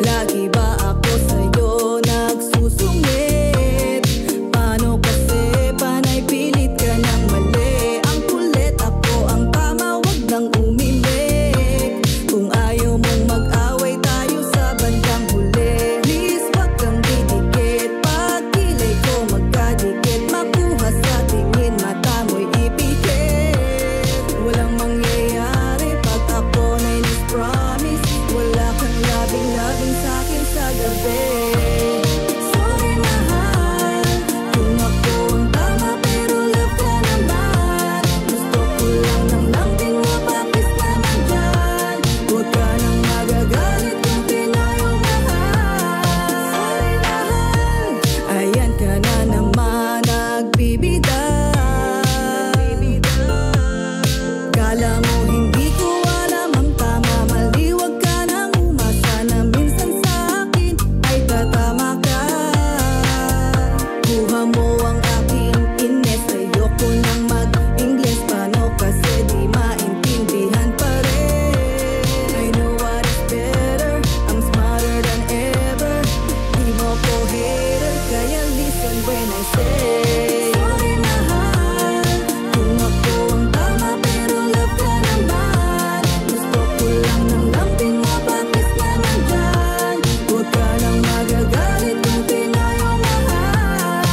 Lagi ba ako sa'yo nagsusungit? Paano kasi panay pilit ka ng mali? Ang kulit, ako ang tama, wag nang umimik. Kung ayaw mong mag-away tayo sa bandang huli, please wag kang didikit. Pag kilay ko magkadikit, makuha sa tingin, mata mo'y ipikit. Walang mangyayari pag ako na'y promise. Wala kang labing-labing sa'kin sa gabi. Sorry mahal, kung ako ang tama pero love ka naman. Gusto ko lang ng lambing mapapis naman dyan. Huwag ka nang magagalit kung tinayo mahal. Sorry mahal, ayan ka na naman nagbibida. Kala mo hindi ko alam ang tama, mali. Huwag ka nang umasa na minsan sa akin ay tatama ka. Kuha mo ang aking ines, ayoko nang mag-Ingles. Paano kasi di maintindihan pa rin? I know what is better, I'm smarter than ever. Di mo ko hater, kaya listen when I say sorry mahal, kung ako ang tama pero love ka naman. Gusto ko lang ng lambing mapapis naman dyan. Huwag ka nang magagalit kung tinayo mahal.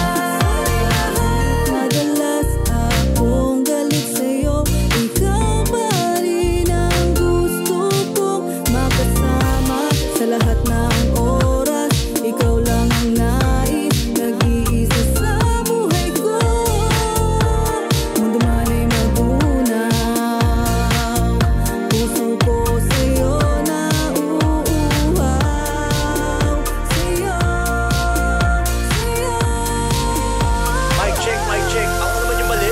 Sorry mahal, madalas akong galit sa'yo. Ikaw pa rin ang gusto kong makasama sa lahat ng oras. Ikaw lang ang nais, nag-iisa sa buhay ko. Mundo man ay magunaw, puso ko sa'yo nauuhaw. Sa'yo, sa'yo. Mic check. Ako naman yung mali.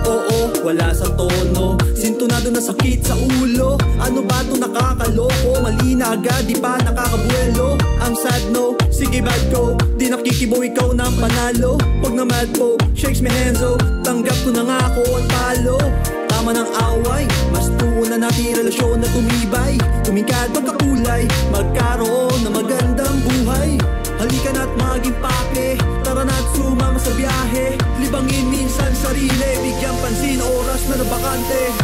Oo, wala sa tono, sintonado na sakit sa ulo. Ano ba to nakakaloko? Mali na agad, di pa nakakabuelo. Ang sad no, sige bad go, di nakikibo ikaw ng panalo. Huwag na mad po, shakes me hands oh. Tanggap ko na nga ako ang talo. Tama ng away, mas tuon na natin relasyon na tumibay. Tumingkad magkakulay, magkaroon na magandang buhay. Halika na't maging pake, tara na't sumama sa biyahe. Libangin minsan sarili, bigyan pansin oras na nabakante.